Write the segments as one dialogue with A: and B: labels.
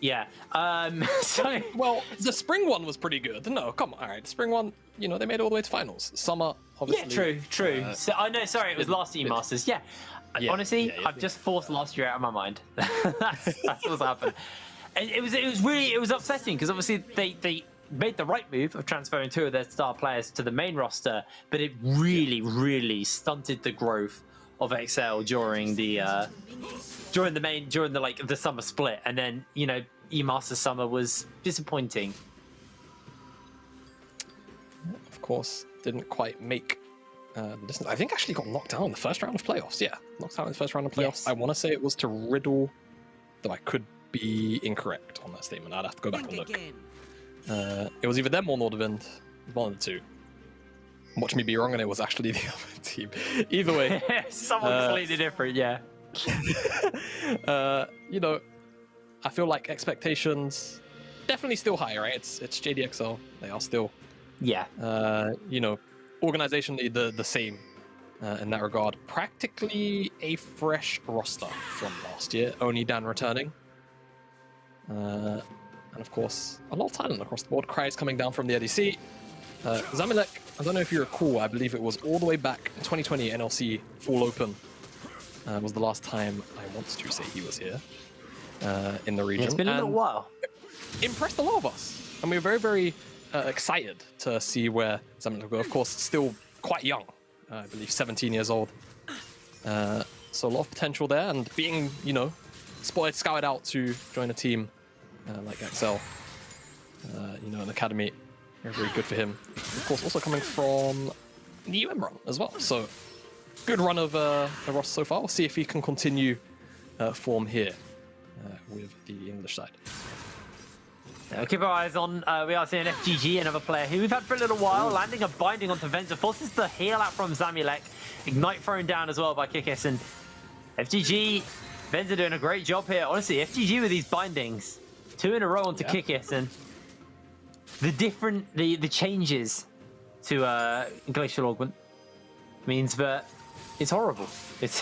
A: Yeah. So
B: Well, the spring one was pretty good. No, come on. All right, the spring one, you know, they made it all the way to finals. Summer, obviously.
A: yeah, true. So, I know. Sorry, it was last year Masters. Yeah. Honestly, I've just forced last year out of my mind. that's what's happened. And it was upsetting because obviously they made the right move of transferring 2 of their star players to the main roster, but it really stunted the growth of XL during the summer split, and then E-Masters summer was disappointing.
B: Of course, didn't quite make the distance. I think actually got knocked out in the first round of playoffs. Yeah, knocked out in the first round of playoffs. Yes. I want to say it was to Riddle, though I could be incorrect on that statement. I'd have to go back and look. It was either them or Nordavind, one of the two. Watch me be wrong, and it was actually the other team. Either way,
A: someone completely different. Yeah.
B: You know, I feel like expectations definitely still high, right? It's JDXL. They are still, you know, organizationally the same in that regard. Practically a fresh roster from last year. Only Dan returning. And of course, a lot of talent across the board. Cries coming down from the ADC. Zamilek, I don't know if you recall, I believe it was all the way back in 2020 NLC Full Open was the last time I want to say he was here in the region.
A: It's been a little while.
B: Impressed a lot of us. And we were very excited to see where Zamilek will go. Of course, still quite young, I believe 17 years old. So a lot of potential there, and being, you know, scouted out to join a team like XL, you know, an academy. Very good for him. Of course, also coming from the UM run as well. So good run of the roster so far. We'll see if he can continue form here with the English side.
A: Keep our eyes on, we are seeing FGG, another player who we've had for a little while, landing a binding onto Venza. Forces the heal out from Zamilek. Ignite thrown down as well by Kikis, and FGG, Venza doing a great job here. Honestly, FGG with these bindings, 2 in a row onto Kikis, and the changes to Glacial Augment means that it's horrible. It's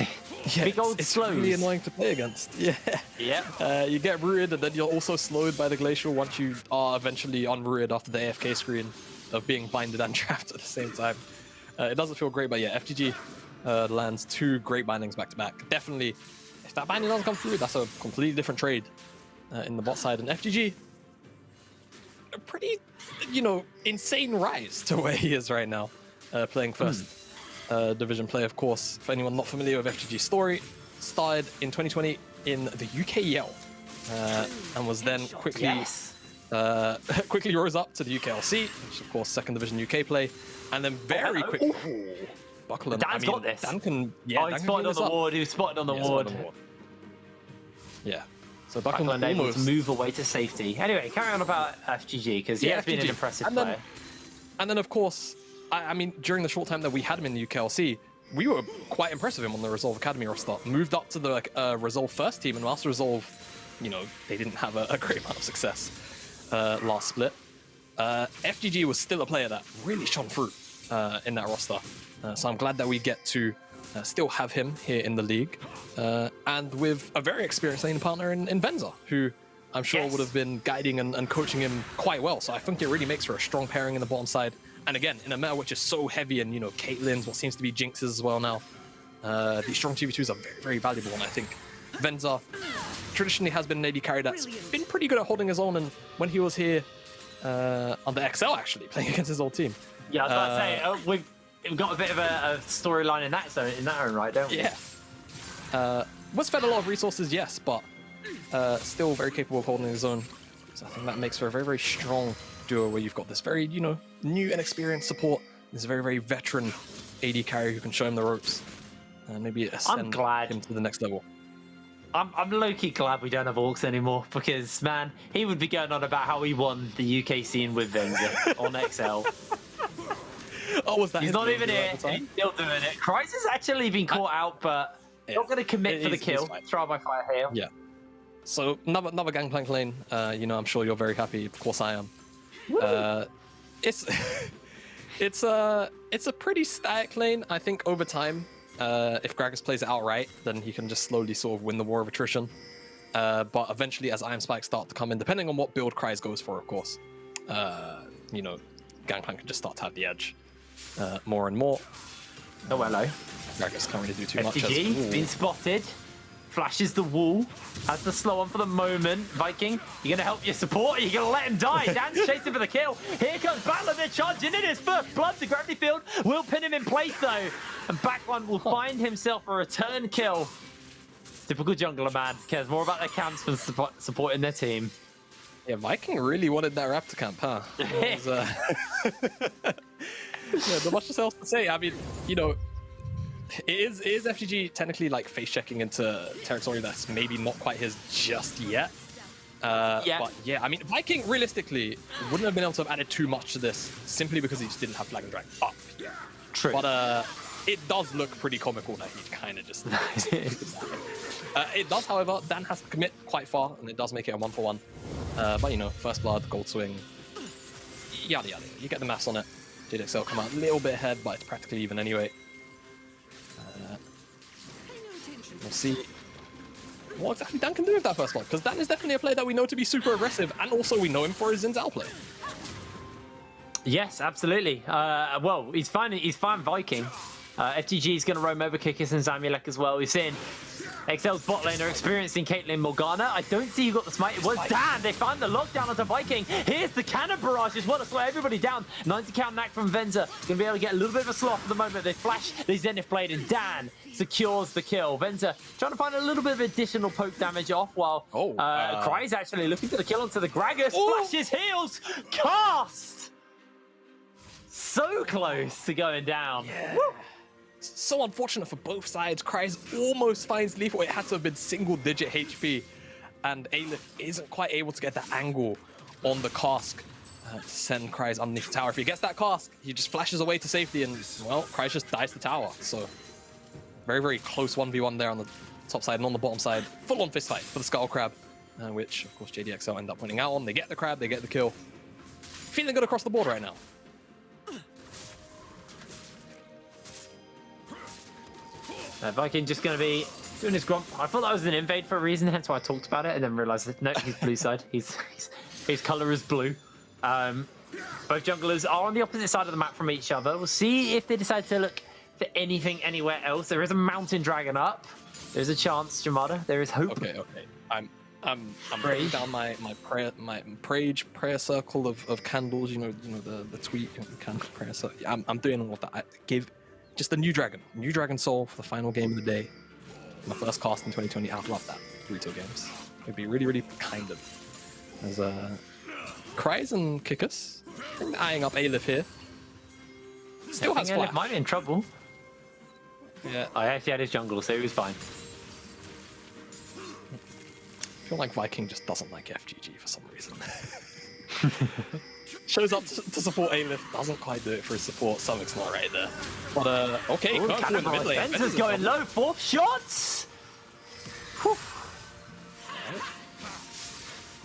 A: big old slows.
B: It's really annoying to play against. Yeah. You get rooted, and then you're also slowed by the Glacial once you are eventually unrooted after the AFK screen of being binded and trapped at the same time. It doesn't feel great, but yeah, FGG lands 2 great bindings back to back. Definitely, if that binding doesn't come through, that's a completely different trade in the bot side. And FGG, a pretty, you know, insane rise to where he is right now, playing first division play. Of course, for anyone not familiar with FGG's story, started in 2020 in the UK Yell, and was then quickly quickly rose up to the UKLC, which of course second division UK play, and then very quickly. Buckland.
A: Dan's got this.
B: Dan can,
A: he spotted on the ward. He was spotted on the ward.
B: Yeah. So Buckland
A: able to move away to safety. Anyway, carry on about FGG, because it's been an impressive player.
B: And then, of course, I mean, during the short time that we had him in the UKLC, we were quite impressed with him on the Resolve Academy roster. Moved up to the Resolve first team, and whilst Resolve, you know, they didn't have a great amount of success last split, FGG was still a player that really shone through in that roster. So I'm glad that we get to still have him here in the league, and with a very experienced lane partner in Venza, who I'm sure would have been guiding and coaching him quite well. So I think it really makes for a strong pairing in the bottom side. And again, in a meta which is so heavy, and, you know, Caitlyn's, what seems to be Jinx's as well now, these strong 2v2s are very, very valuable. And I think Venza traditionally has been an AD carry that's been pretty good at holding his own. And when he was here on the XL, actually, playing against his old team.
A: Yeah, I was about to say, we've got a bit of a storyline in that own right, don't we?
B: Yeah. Was fed a lot of resources, yes, but still very capable of holding his own. So I think that makes for a very, very strong duo where you've got this very, you know, new and experienced support, this very, very veteran AD carry who can show him the ropes and maybe ascend him to the next level.
A: I'm low-key glad we don't have Orcs anymore, because, man, he would be going on about how he won the UK scene with Venza on XL.
B: Oh, was that
A: He's not even here. He's still doing it. Kryze has actually been caught out, but not going to commit for the kill. Trial by fire here.
B: Yeah. So another gangplank lane. You know, I'm sure you're very happy. Of course, I am. It's a pretty static lane. I think over time, if Gragas plays it out right, then he can just slowly sort of win the war of attrition. But eventually, as Iron Spikes start to come in, depending on what build Cries goes for, of course, you know, Gangplank can just start to have the edge more and more.
A: Oh, hello.
B: Gragas can't really do too much.
A: FTG been spotted. Flashes the wall. Has the slow on for the moment. Viking, you're going to help your support? Or you're going to let him die? Dan's chasing for the kill. Here comes Battler. They're charging in his first blood. The gravity field will pin him in place, though. And Backline will find himself a return kill. Typical jungler, man. Cares more about their camps than supporting their team.
B: Yeah, Viking really wanted that Raptor camp, huh? Was, yeah, not much else to say. I mean, you know, it is FGG technically like face checking into territory that's maybe not quite his just yet.
A: Yeah.
B: But yeah, I mean, Viking realistically wouldn't have been able to have added too much to this simply because he just didn't have Flag and Drag up.
A: True.
B: But it does look pretty comical that he kind of just. It does, however, Dan has to commit quite far, and it does make it a 1-for-1. But you know, first blood, gold swing, yada yada. You get the maths on it. JDXL come out a little bit ahead, but it's practically even anyway. We'll see what exactly Dan can do with that first blood, because Dan is definitely a player that we know to be super aggressive, and also we know him for his Zinzal play.
A: Yes, absolutely. Well, he's fine Viking. FTG is going to roam over Kikis and Zamulek as well. We've seen XL's bot laner experiencing Caitlyn Morgana. I don't see who got the smite. It was Dan. They found the lockdown onto Viking. Here's the cannon barrage as well to slow everybody down. 90 count knack from Venza. Going to be able to get a little bit of a slow at the moment. They flash the Zenith Blade and Dan secures the kill. Venza trying to find a little bit of additional poke damage off while Cry's actually looking for the kill onto the Gragas. Flashes heals. Cast! So close to going down.
B: Yeah. Woo! So unfortunate for both sides. Cries almost finds lethal. It had to have been single-digit HP, and Aleph isn't quite able to get that angle on the cask to send Cries underneath the tower. If he gets that cask, he just flashes away to safety, and well, Cries just dies the tower. So very, very close 1v1 there on the top side, and on the bottom side, full-on fist fight for the Skull Crab, which of course JDXL end up winning out on. They get the crab, they get the kill. Feeling good across the board right now.
A: Viking just going to be doing his gromp. I thought that was an invade for a reason, hence why I talked about it, and then realised that no, he's blue side. His colour is blue. Both junglers are on the opposite side of the map from each other. We'll see if they decide to look for anything anywhere else. There is a mountain dragon up. There's a chance, Jamada. There is hope.
B: Okay. I'm breaking down my prayer circle of candles. You know the tweet candle prayer circle. I'm doing all of that. I give just a new dragon soul for the final game of the day. My first cast in 2020. I love that. Retail games. It'd be really, really kind of. As Cries and Kikis eyeing up Aleph here. Still has flash.
A: Might be in trouble.
B: Yeah.
A: I actually had his jungle, so he was fine.
B: I feel like Viking just doesn't like FGG for some reason. Shows up to support Aleph, doesn't quite do it for his support. Something's not right there. But okay,
A: Ooh,
B: going in the mid lane.
A: Venza's going low, 4th shots.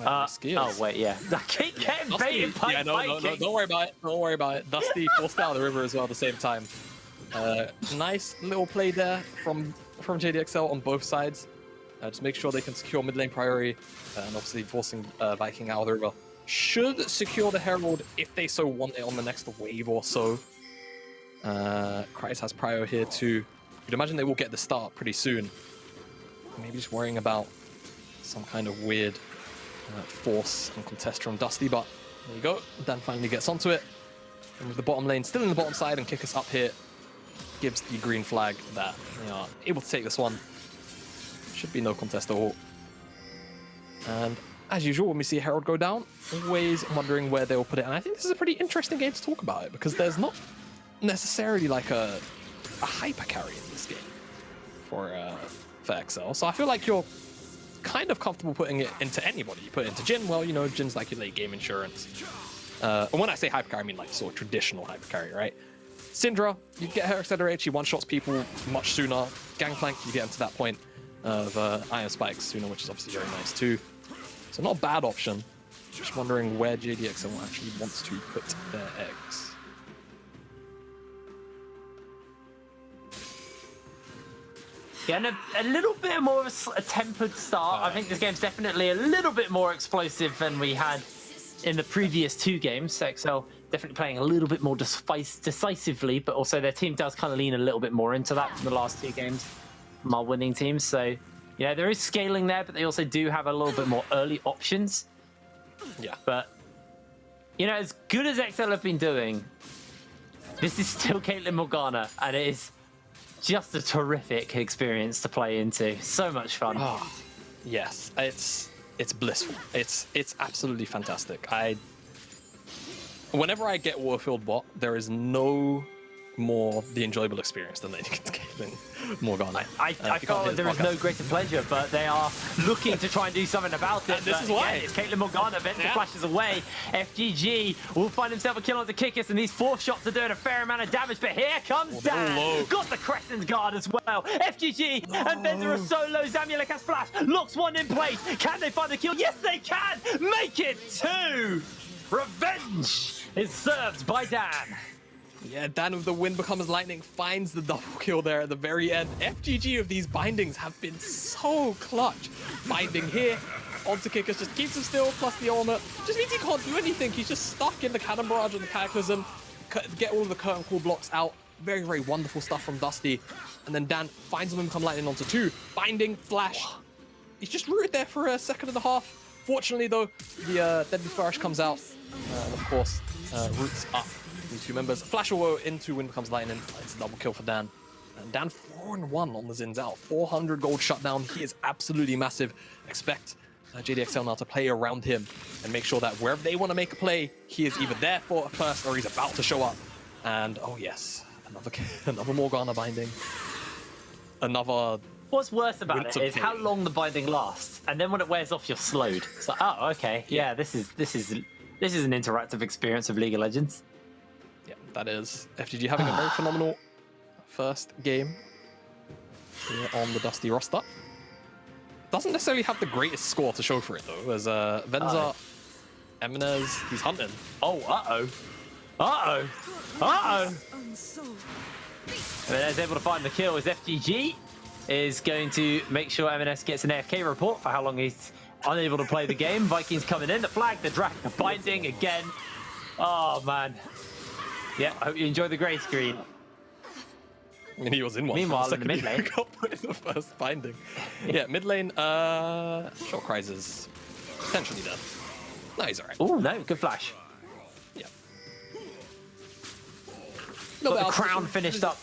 A: Oh wait, yeah. I keep getting baited by
B: no, don't worry about it. Don't worry about it. Dusty forced out of the river as well at the same time. Nice little play there from JDXL on both sides. Just make sure they can secure mid lane priority, and obviously forcing Viking out of the river. Should secure the Herald if they so want it on the next wave or so. Cries has prior here too. You'd imagine they will get the start pretty soon. Maybe just worrying about some kind of weird force and contest from Dusty, but there you go. Dan finally gets onto it. And with the bottom lane still in the bottom side and kick us up here, gives the green flag that they are able to take this one. Should be no contest at all. And as usual, when we see Herald go down, always wondering where they'll put it. And I think this is a pretty interesting game to talk about it, because there's not necessarily like a hyper carry in this game for XL. So I feel like you're kind of comfortable putting it into anybody. You put it into Jhin, well, you know, Jin's like your late game insurance. And when I say hyper carry, I mean like sort of traditional hyper carry, right? Syndra, you get her accelerate, she one-shots people much sooner. Gangplank, you get into that point of Iron Spikes sooner, which is obviously very nice too. So not a bad option. Just wondering where JDXL actually wants to put their eggs.
A: Yeah, and a little bit more of a tempered start. I think this game's definitely a little bit more explosive than we had in the previous 2 games. So XL definitely playing a little bit more decisively, but also their team does kind of lean a little bit more into that from the last 2 games from our winning teams. So, yeah, there is scaling there, but they also do have a little bit more early options.
B: Yeah.
A: But, you know, as good as XL have been doing, this is still Caitlyn Morgana, and it is just a terrific experience to play into. So much fun.
B: Oh, yes, it's blissful. It's absolutely fantastic. Whenever I get Warfield bot, there is no more the enjoyable experience than Caitlyn Morgana.
A: I felt like there is no greater pleasure, but they are looking to try and do something about it.
B: And this is why.
A: Yeah, it's Caitlyn Morgana. Venza flashes away. FGG will find himself a kill on the Kickus, and these 4 shots are doing a fair amount of damage. But here comes Dan. Got the Crescent Guard as well. FGG and Venza are so low. Zamulek has flash. Locks one in place. Can they find the kill? Yes, they can. Make it 2. Revenge is served by Dan.
B: Yeah, Dan with the wind becomes lightning, finds the double kill there at the very end. FGG of these bindings have been so clutch. Binding here, onto Kickus, just keeps him still, plus the ultimate. Just means he can't do anything. He's just stuck in the Cannon Barrage and the Cataclysm. Get all of the curtain call blocks out. Very, very wonderful stuff from Dusty. And then Dan finds him and become lightning onto 2. Binding, flash. He's just rooted there for a second and a half. Fortunately, though, the Deadly Flourish comes out. And of course, roots up these 2 members. Flash will go into Wind Becomes Lightning. It's a double kill for Dan. And Dan 4-1 on the Zins out. 400 gold shutdown. He is absolutely massive. Expect JDXL now to play around him and make sure that wherever they want to make a play, he is either there for first or he's about to show up. And oh yes, another Morgana binding. Another.
A: What's worse about it is how long the binding lasts, and then when it wears off, you're slowed. It's like, oh, okay, yeah, this is an interactive experience of League of Legends.
B: Yeah, that is FGG having a very phenomenal first game here on the Dusty roster. Doesn't necessarily have the greatest score to show for it though, as Venza, Eminez, he's hunting.
A: Oh, Eminez able to find the kill as FGG is going to make sure Eminez gets an AFK report for how long he's unable to play the game. Vikings coming in, the flag, the drag, the binding again. Oh man. Yeah, I hope you enjoy the grey screen.
B: I mean, he was in one.
A: Meanwhile, in the mid lane.
B: Got put in the first binding. Yeah, mid lane, Short Cries is potentially dead. No, he's alright.
A: Oh, no, good flash.
B: Yeah.
A: Got the crown finished up.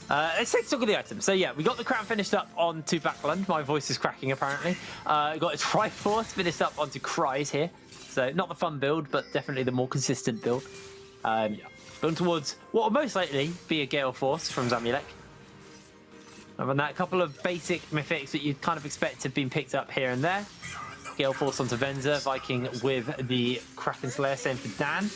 A: Let's take stock of the items. So yeah, we got the crown finished up onto Backland. My voice is cracking apparently. Got a Triforce finished up onto Cries here. So not the fun build, but definitely the more consistent build. Going towards what will most likely be a Gale Force from Zamulek. Other than that, a couple of basic mythics that you'd kind of expect to have been picked up here and there. Gale Force onto Venza, Viking with the Kraken Slayer, same for Dan.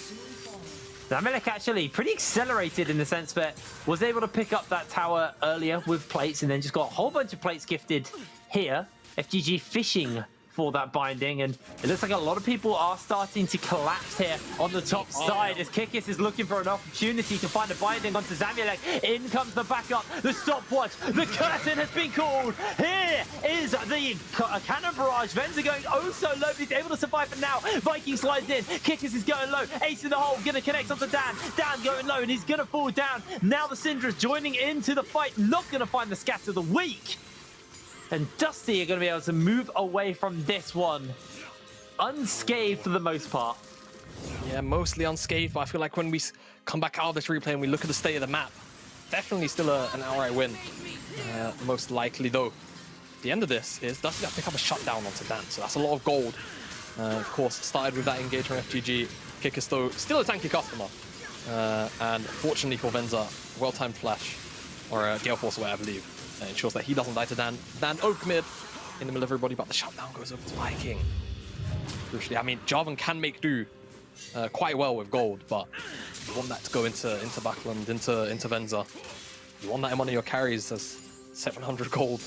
A: Zamulek actually pretty accelerated in the sense that was able to pick up that tower earlier with plates and then just got a whole bunch of plates gifted here. FGG fishing for that binding, and it looks like a lot of people are starting to collapse here on the top side as Kickus is looking for an opportunity to find a binding onto Zamulek. In comes the backup, the stopwatch, the curtain has been called. Here is the cannon barrage. Venza going oh so low, but he's able to survive for now. Viking slides in, Kickus is going low, ace in the hole, gonna connect onto Dan. Dan going low and he's gonna fall down. Now the Syndra's joining into the fight, not gonna find the scatter of the week. And Dusty are going to be able to move away from this one unscathed for the most part.
B: Yeah, mostly unscathed, but I feel like when we come back out of this replay and we look at the state of the map, definitely still an outright win. Most likely, though. The end of this is Dusty got to pick up a shutdown onto Dan, so that's a lot of gold. Of course, started with that engage from FGG. Kickus, though, still a tanky customer. And fortunately for Venza, well-timed flash, or a Gale Force away, I believe. Ensures that he doesn't die to Dan. Dan oak mid in the middle of everybody, but the shutdown goes over to Viking. Crucially, I mean, Jarvan can make do quite well with gold, but you want that to go into Backland, into Venza. You want that in one of your carries as 700 gold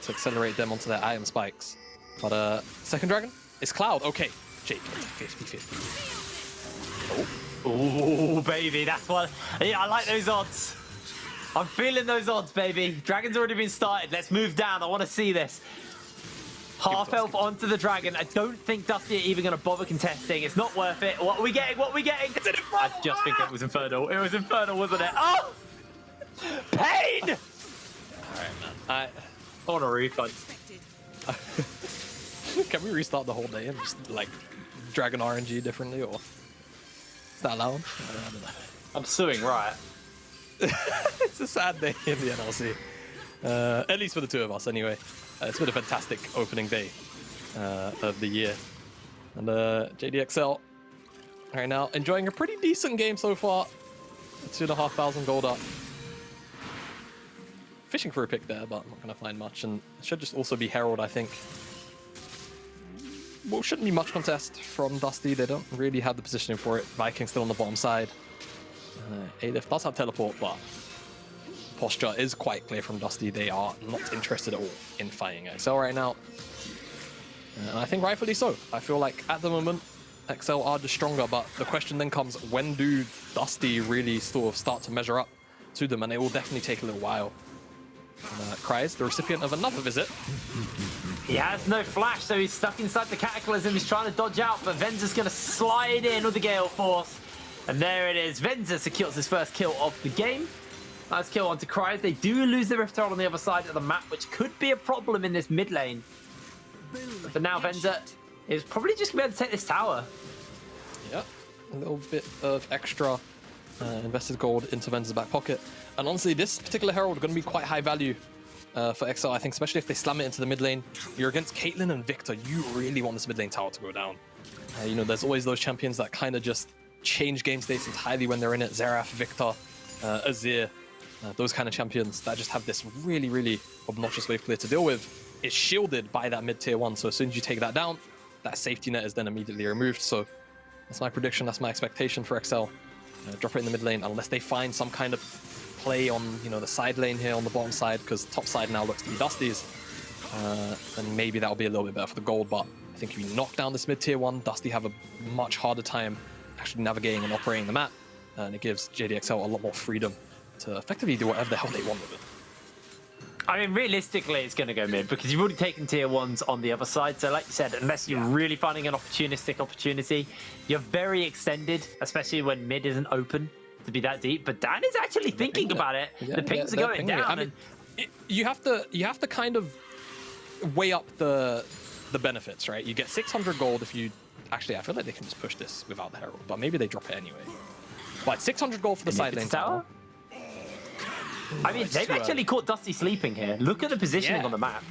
B: to accelerate them onto their item spikes. But second dragon is Cloud. Okay, Jake, it's a 50-50. Oh.
A: Ooh, baby, that's what. Yeah, I like those odds. I'm feeling those odds, baby. Dragon's already been started. Let's move down. I want to see this. Half health onto the dragon. I don't think Dusty are even going to bother contesting. It's not worth it. What are we getting? What are we getting? I just think it was Infernal. It was Infernal, wasn't it? Oh! Pain!
B: All right, man. I
A: want a refund.
B: Can we restart the whole day and just, like, Dragon RNG differently, or is that allowed? I don't know.
A: I'm suing Riot.
B: It's a sad day in the NLC. At least for the two of us, anyway. It's been a fantastic opening day of the year. And JDXL right now enjoying a pretty decent game so far. 2,500 gold up. Fishing for a pick there, but not going to find much. And it should just also be Herald, I think. Well, shouldn't be much contest from Dusty. They don't really have the positioning for it. Viking still on the bottom side. Alif does have teleport, but posture is quite clear from Dusty. They are not interested at all in fighting XL right now. And I think rightfully so. I feel like at the moment, XL are just stronger, but the question then comes, when do Dusty really sort of start to measure up to them? And it will definitely take a little while. And, Cries, the recipient of another visit.
A: He has no flash, so he's stuck inside the Cataclysm. He's trying to dodge out, but Venza's going to slide in with the Gale Force. And there it is. Venza secures his first kill of the game. Nice kill onto Cries. They do lose the Rift Herald on the other side of the map, which could be a problem in this mid lane. But for now, Venza is probably just going to be able to take this tower.
B: Yep, a little bit of extra invested gold into Venza's back pocket. And honestly, this particular Herald is going to be quite high value for XL, I think, especially if they slam it into the mid lane. You're against Caitlyn and Victor. You really want this mid lane tower to go down. You know, there's always those champions that kind of just change game states entirely when they're in it. Xerath, Victor, Azir, those kind of champions that just have this really, really obnoxious wave clear to deal with. It's shielded by that mid-tier 1, so as soon as you take that down, that safety net is then immediately removed. So that's my prediction, that's my expectation for XL. Drop it in the mid lane, unless they find some kind of play on, you know, the side lane here on the bottom side, because top side now looks to be Dusty's. And maybe that'll be a little bit better for the gold, but I think if you knock down this mid-tier 1, Dusty have a much harder time actually navigating and operating the map, and it gives JDXL a lot more freedom to effectively do whatever the hell they want with it.
A: I mean, realistically, it's going to go mid, because you've already taken tier 1s on the other side. So like you said, unless you're really finding an opportunistic opportunity, you're very extended, especially when mid isn't open to be that deep. But Dan is actually thinking about it. Yeah, the pings are going down.
B: I mean, you have to kind of weigh up the benefits, right? You get 600 gold if you... Actually, I feel like they can just push this without the Herald, but maybe they drop it anyway. But 600 gold for the side lane tower.
A: I mean, they've actually caught Dusty sleeping here. Look at the positioning on the map.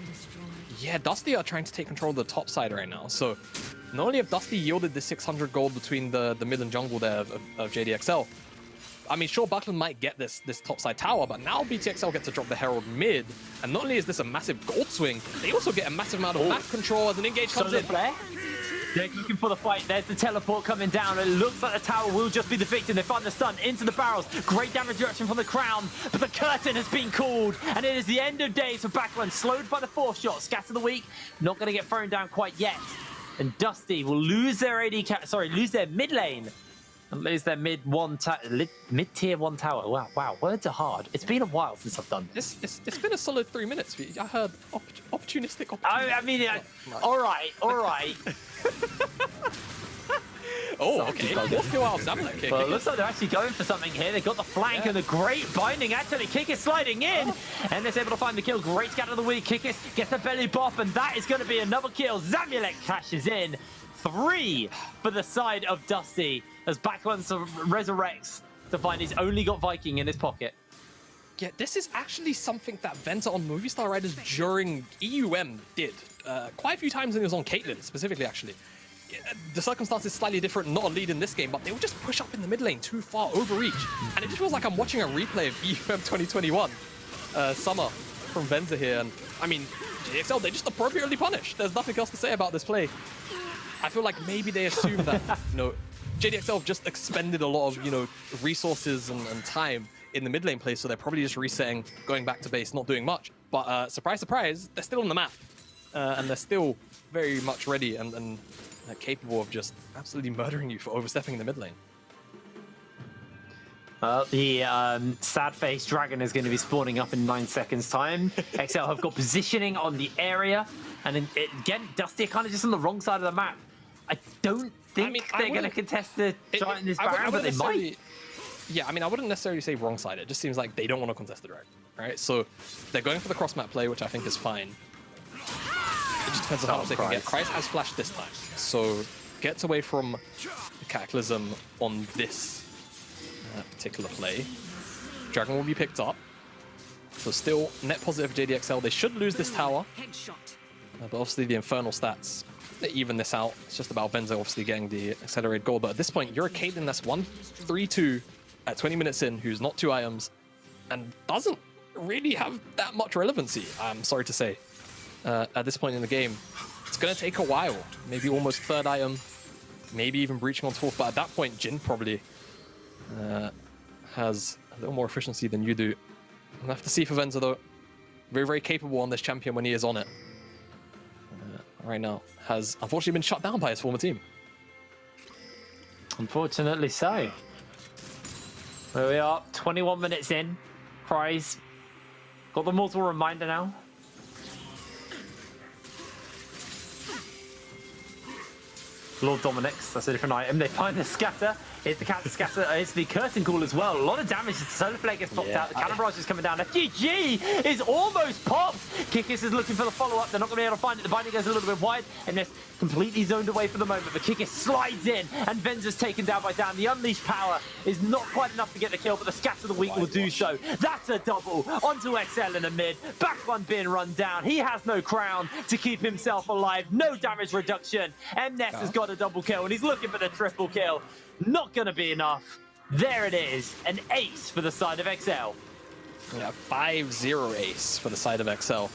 B: Yeah, Dusty are trying to take control of the top side right now. So not only have Dusty yielded the 600 gold between the mid and jungle there of JDXL, I mean, sure, Buckland might get this top side tower, but now BTXL get to drop the Herald mid. And not only is this a massive gold swing, they also get a massive amount of map control as an engage comes in.
A: They're looking for the fight. There's the teleport coming down. It looks like the tower will just be the victim. They find the stun into the barrels. Great damage reduction from the crown, but the curtain has been called, and it is the end of days for Backland. Slowed by the 4th shot. Scatter the weak. Not going to get thrown down quite yet. And Dusty will lose their lose their mid lane and lose their mid-tier 1 tower. Wow, words are hard. It's been a while since I've done this.
B: It's been a solid 3 minutes. I heard opportunistic.
A: I mean, all right.
B: Oh, okay. Let's go out Zamlet kick.
A: Well, it looks like they're actually going for something here. They've got the flank and the great binding. Actually, Kick is sliding in, and they're able to find the kill. Great scatter of the weak. Kick gets the belly bop, and that is going to be another kill. Zamulek cashes in. 3 for the side of Dusty as Backland resurrects to find he's only got Viking in his pocket.
B: Yeah, this is actually something that Venta on Movistar Riders during EUM did quite a few times, and it was on Caitlyn specifically, actually. The circumstances slightly different, not a lead in this game, but they would just push up in the mid lane too far, overreach. And it just feels like I'm watching a replay of EUM 2021 summer from Venza here. And I mean, JXL, they just appropriately punished. There's nothing else to say about this play. I feel like maybe they assume that, you know, JDXL have just expended a lot of, you know, resources and time in the mid lane play, so they're probably just resetting, going back to base, not doing much. But surprise, surprise, they're still on the map. And they're still very much ready and capable of just absolutely murdering you for overstepping in the mid lane.
A: The sad-faced dragon is going to be spawning up in 9 seconds' time. XL have got positioning on the area, and then, again, Dusty are kind of just on the wrong side of the map. I don't think they're going to contest the giant in this Baron, but they might.
B: Yeah, I mean, I wouldn't necessarily say wrong side. It just seems like they don't want to contest the dragon, right? So they're going for the cross-map play, which I think is fine. It just depends on how much they can get. Christ has flashed this time, so gets away from the Cataclysm on this particular play. Dragon will be picked up. So still net positive JDXL. They should lose this tower. But obviously the Infernal stats, they even this out. It's just about Venzo obviously getting the accelerated goal. But at this point, you're a Caitlyn that's 1-3-2 at 20 minutes in, who's not 2 items, and doesn't really have that much relevancy, I'm sorry to say, at this point in the game. It's going to take a while. Maybe almost 3rd item, maybe even breaching on 4th. But at that point, Jin probably has a little more efficiency than you do. We'll have to see for Venza though. Very, very capable on this champion when he is on it. Right now, has unfortunately been shut down by his former team.
A: Unfortunately so. There we are, 21 minutes in. Prize. Got the mortal reminder now. Lord Dominic's, that's a different item. They find the scatter. It's the counter scatter. It's the curtain call as well. A lot of damage. The solar flare gets popped out. The cannon barrage is coming down. FGG is almost popped. Kikis is looking for the follow-up. They're not going to be able to find it. The binding goes a little bit wide, and they're completely zoned away for the moment. But Kikis slides in, and Venza's taken down by Dan. The unleashed power is not quite enough to get the kill, but the scatter of the week will do so. That's a double onto XL in the mid. Back one being run down. He has no crown to keep himself alive. No damage reduction. MNES has got a double kill, and he's looking for the triple kill. Not going to be enough. There it is. An ace for the side of XL.
B: Yeah, 5-0 ace for the side of XL.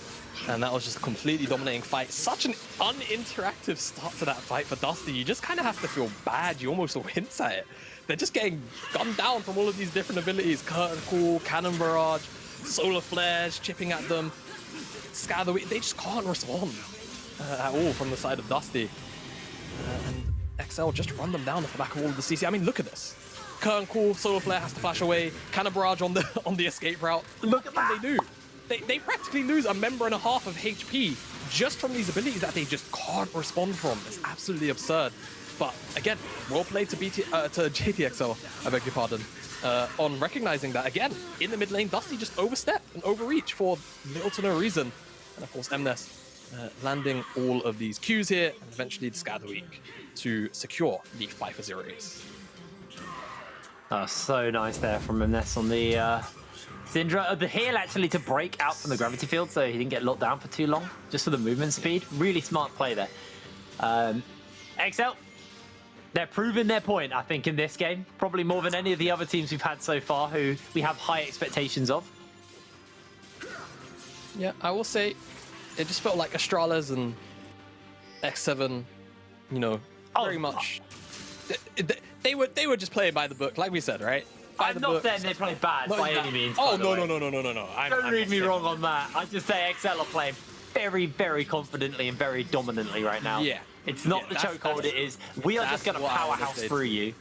B: And that was just a completely dominating fight. Such an uninteractive start to that fight for Dusty. You just kind of have to feel bad. You almost wince at it. They're just getting gunned down from all of these different abilities. Curtain Call, Cannon Barrage, Solar Flares, chipping at them. Scatter, they just can't respond at all from the side of Dusty. And XL just run them down off the back of all of the CC. I mean, look at this. Curtain Call, Solar Flare has to flash away. Cannon Barrage on the escape route. Look at what they do. They practically lose a member and a half of HP just from these abilities that they just can't respond from. It's absolutely absurd. But again, well played to JTXL, I beg your pardon, on recognizing that again, in the mid lane, Dusty just overstepped and overreach for little to no reason. And of course, MNES landing all of these Qs here, and eventually the Scatter Week to secure the 5-0 ace.
A: Oh, so nice there from MNES on the Syndra. The heal actually to break out from the gravity field so he didn't get locked down for too long, just for the movement speed. Really smart play there. XL, they're proving their point, I think, in this game. Probably more than any of the other teams we've had so far who we have high expectations of.
B: Yeah, I will say, it just felt like Astralis and X7, you know, very much. They were just playing by the book, like we said, right?
A: I'm not saying they play bad by any means.
B: Oh, no.
A: Don't read me wrong on that. I just say XL are playing very, very confidently and very dominantly right now. Yeah. It's not the chokehold, it is. We are just going to powerhouse through you.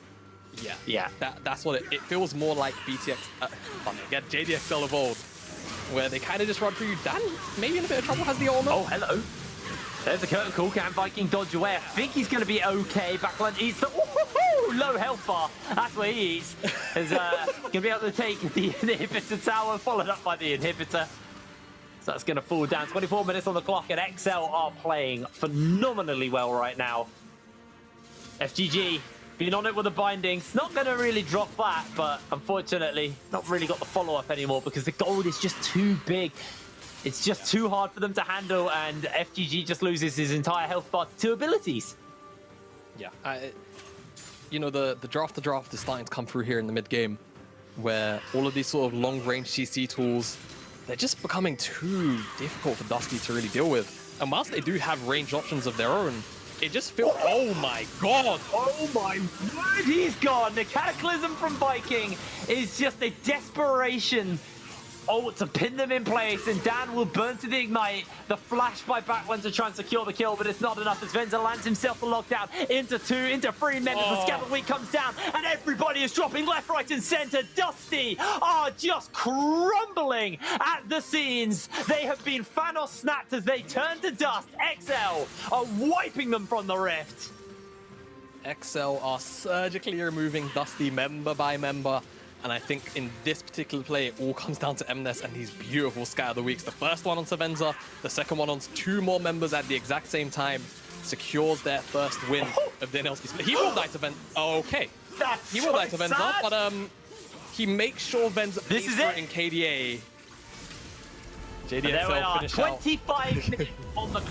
A: Yeah.
B: That's what it feels more like BTX. Again, JDXL of old, where they kind of just run through you. Dan, maybe in a bit of trouble, has the armor.
A: Oh, hello. There's the curtain call. Can Viking dodge away? I think he's going to be okay. Backline eats the low health bar. That's what he eats. Is going to be able to take the inhibitor tower, followed up by the inhibitor. So that's going to fall down. 24 minutes on the clock, and XL are playing phenomenally well right now. FGG being on it with the bindings. Not going to really drop that, but unfortunately, not really got the follow-up anymore because the gold is just too big. It's just too hard for them to handle, and FGG just loses his entire health bar to 2 abilities.
B: Yeah, you know, the draft is starting to come through here in the mid-game, where all of these sort of long-range CC tools, they're just becoming too difficult for Dusty to really deal with. And whilst they do have range options of their own, it just feels... Oh my god!
A: Oh my word, he's gone! The Cataclysm from Viking is just a desperation ult to pin them in place, and Dan will burn to the ignite. The flash by Backland to try and secure the kill, but it's not enough as Venza lands himself the lockdown into 2, into 3 members. The Scattered Week comes down, and everybody is dropping left, right, and center. Dusty are just crumbling at the scenes. They have been Thanos snapped as they turn to dust. XL are wiping them from the rift.
B: XL are surgically removing Dusty member by member. And I think in this particular play, it all comes down to MNES and these beautiful Scatter the Weeks. The first one on Savenza, the second one on 2 more members at the exact same time, secures their first win of the NLC split. He will die to Venza. Okay. He will die to Venza, but he makes sure Venza pays for it in KDA. JDXL finish out.
A: 25 minutes on the clock.